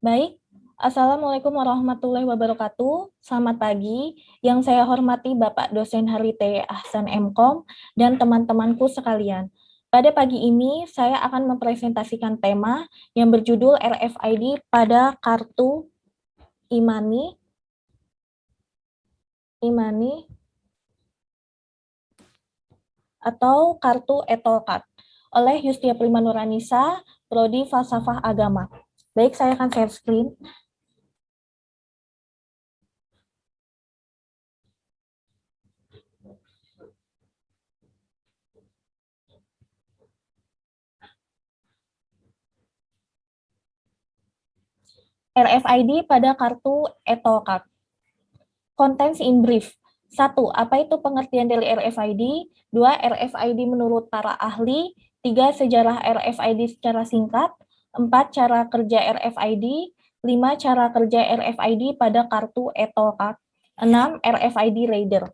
Baik, Assalamualaikum warahmatullahi wabarakatuh. Selamat pagi, yang saya hormati Bapak dosen Harite Ahsan MKom dan teman-temanku sekalian. Pada pagi ini, saya akan mempresentasikan tema yang berjudul RFID pada kartu Imani atau kartu Etolcard oleh Yustia Primanuranisa, Prodi Falsafah Agama. Baik, saya akan share screen. RFID pada kartu Etolcard. Contents in brief. 1. Apa itu pengertian dari RFID? 2. RFID menurut para ahli. 3. Sejarah RFID secara singkat. 4. Cara kerja RFID. 5. Cara kerja RFID pada kartu Etolcard. 6. RFID Reader.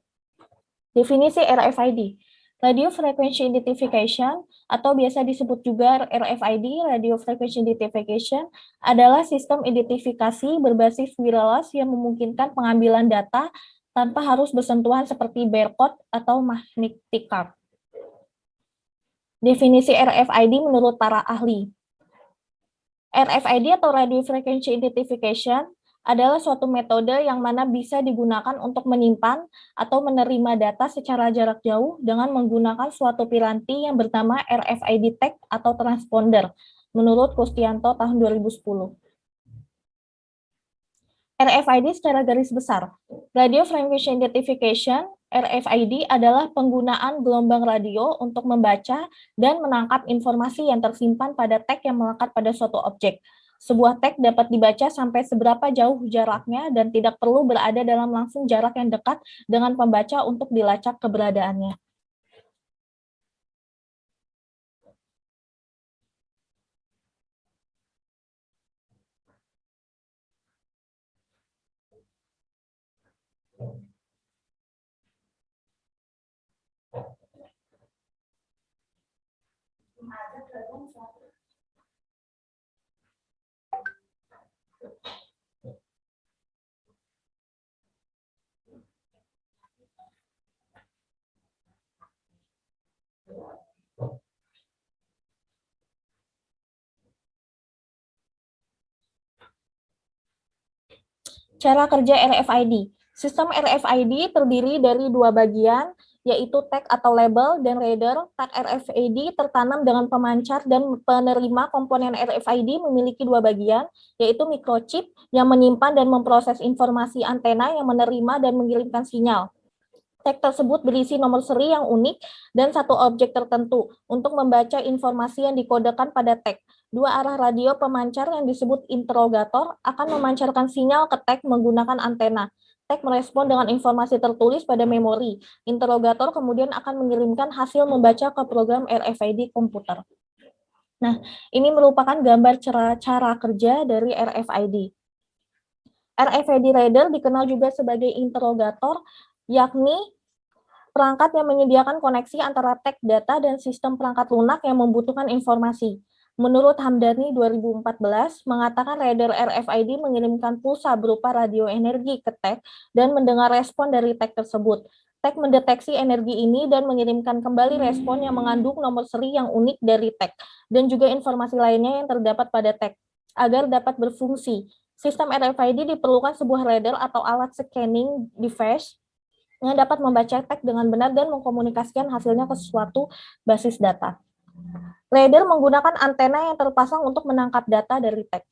Definisi RFID. Radio Frequency Identification atau biasa disebut juga RFID, Radio Frequency Identification, adalah sistem identifikasi berbasis wireless yang memungkinkan pengambilan data tanpa harus bersentuhan seperti barcode atau magnetic card. Definisi RFID menurut para ahli. RFID atau Radio Frequency Identification adalah suatu metode yang mana bisa digunakan untuk menyimpan atau menerima data secara jarak jauh dengan menggunakan suatu piranti yang bernama RFID tag atau transponder, menurut Kustianto tahun 2010. RFID secara garis besar. Radio Frequency Identification, RFID adalah penggunaan gelombang radio untuk membaca dan menangkap informasi yang tersimpan pada tag yang melekat pada suatu objek. Sebuah tag dapat dibaca sampai seberapa jauh jaraknya dan tidak perlu berada dalam langsung jarak yang dekat dengan pembaca untuk dilacak keberadaannya. Cara kerja RFID. Sistem RFID terdiri dari dua bagian, yaitu tag atau label dan reader. Tag RFID tertanam dengan pemancar dan penerima komponen RFID memiliki dua bagian, yaitu microchip yang menyimpan dan memproses informasi antena yang menerima dan mengirimkan sinyal. Tag tersebut berisi nomor seri yang unik dan satu objek tertentu untuk membaca informasi yang dikodekan pada tag. Dua arah radio pemancar yang disebut interrogator akan memancarkan sinyal ke tag menggunakan antena. Tag merespon dengan informasi tertulis pada memori. Interrogator kemudian akan mengirimkan hasil membaca ke program RFID komputer. Nah, ini merupakan gambar cara kerja dari RFID. RFID reader dikenal juga sebagai interrogator, yakni perangkat yang menyediakan koneksi antara tag data dan sistem perangkat lunak yang membutuhkan informasi. Menurut Hamdani 2014, mengatakan reader RFID mengirimkan pulsa berupa radio energi ke tag dan mendengar respon dari tag tersebut. Tag mendeteksi energi ini dan mengirimkan kembali respon yang mengandung nomor seri yang unik dari tag dan juga informasi lainnya yang terdapat pada tag. Agar dapat berfungsi, sistem RFID diperlukan sebuah reader atau alat scanning device yang dapat membaca tag dengan benar dan mengkomunikasikan hasilnya ke suatu basis data. Reader menggunakan antena yang terpasang untuk menangkap data dari tag.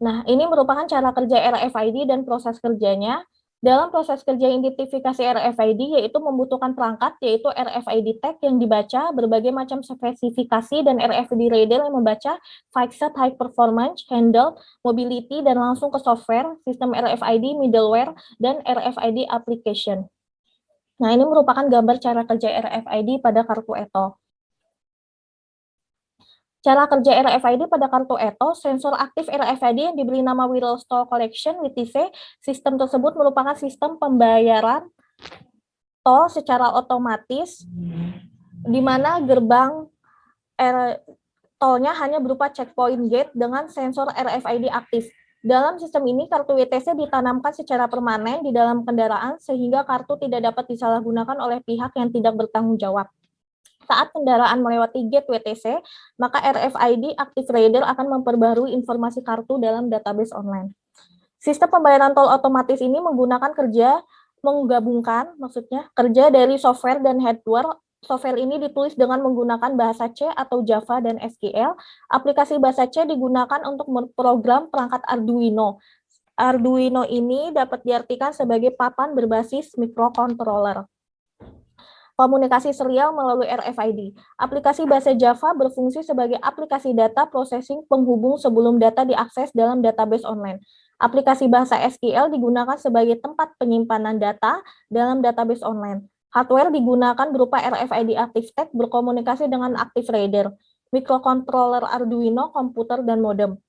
Nah, ini merupakan cara kerja RFID dan proses kerjanya. Dalam proses kerja identifikasi RFID, yaitu membutuhkan perangkat, yaitu RFID tag yang dibaca, berbagai macam spesifikasi, dan RFID reader yang membaca, fixed high performance, handle, mobility, dan langsung ke software, sistem RFID, middleware, dan RFID application. Nah, ini merupakan gambar cara kerja RFID pada kartu ETO. Cara kerja RFID pada kartu ETO, sensor aktif RFID yang diberi nama Wireless Toll Collection (WTC). Sistem tersebut merupakan sistem pembayaran tol secara otomatis, di mana gerbang tolnya hanya berupa checkpoint gate dengan sensor RFID aktif. Dalam sistem ini, kartu WTC ditanamkan secara permanen di dalam kendaraan sehingga kartu tidak dapat disalahgunakan oleh pihak yang tidak bertanggung jawab. Saat kendaraan melewati gate WTC, maka RFID Active Reader akan memperbarui informasi kartu dalam database online. Sistem pembayaran tol otomatis ini menggabungkan kerja dari software dan hardware. Software ini ditulis dengan menggunakan bahasa C atau Java dan SQL. Aplikasi bahasa C digunakan untuk memprogram perangkat Arduino. Arduino ini dapat diartikan sebagai papan berbasis microcontroller. Komunikasi serial melalui RFID. Aplikasi bahasa Java berfungsi sebagai aplikasi data processing penghubung sebelum data diakses dalam database online. Aplikasi bahasa SQL digunakan sebagai tempat penyimpanan data dalam database online. Hardware digunakan berupa RFID Active Tag berkomunikasi dengan Active Reader, microcontroller Arduino, komputer, dan modem.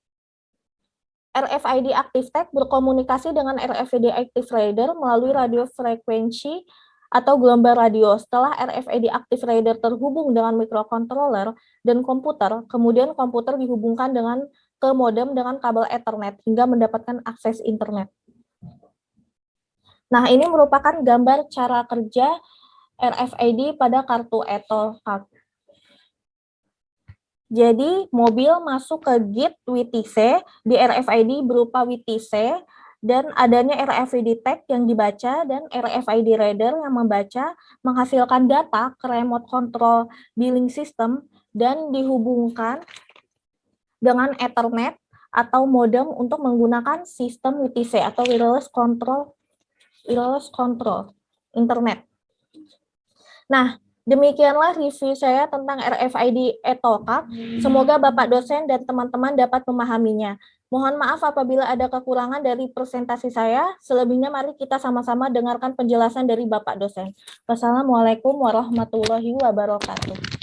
RFID Active Tag berkomunikasi dengan RFID Active Reader melalui radio frekuensi atau gelombang radio. Setelah RFID Active Reader terhubung dengan microcontroller dan komputer, kemudian komputer dihubungkan ke modem dengan kabel Ethernet hingga mendapatkan akses internet. Nah, ini merupakan gambar cara kerja RFID pada kartu ETOCAT. Jadi, mobil masuk ke gate WTC, di RFID berupa WTC, dan adanya RFID tag yang dibaca, dan RFID reader yang membaca, menghasilkan data ke remote control billing system, dan dihubungkan dengan Ethernet atau modem untuk menggunakan sistem WTC atau wireless control internet. Nah, demikianlah review saya tentang RFID ETOCAT. Semoga Bapak dosen dan teman-teman dapat memahaminya. Mohon maaf apabila ada kekurangan dari presentasi saya. Selebihnya mari kita sama-sama dengarkan penjelasan dari Bapak dosen. Wassalamualaikum warahmatullahi wabarakatuh.